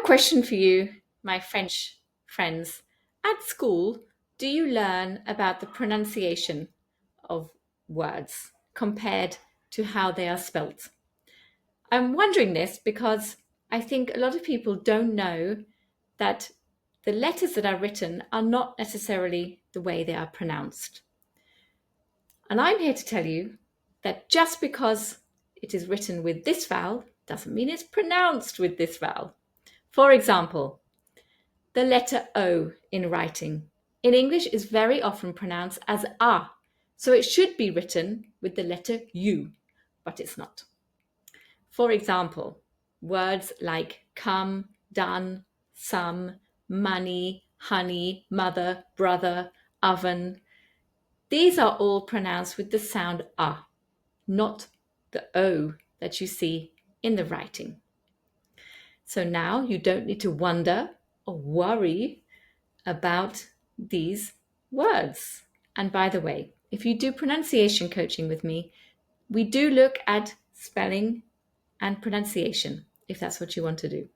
a question for you, my French friends. At school, do you learn about the pronunciation of words compared to how they are spelt? I'm wondering this because I think a lot of people don't know that the letters that are written are not necessarily the way they are pronounced. And I'm here to tell you that just because it is written with this vowel doesn't mean it's pronounced with this vowel. For example, the letter O in writing in English is very often pronounced as A, so it should be written with the letter U, but it's not. For example, words like come, done, some, money, honey, mother, brother, oven, these are all pronounced with the sound A, not the O that you see in the writing. So now you don't need to wonder or worry about these words. And by the way, if you do pronunciation coaching with me, we do look at spelling and pronunciation, if that's what you want to do.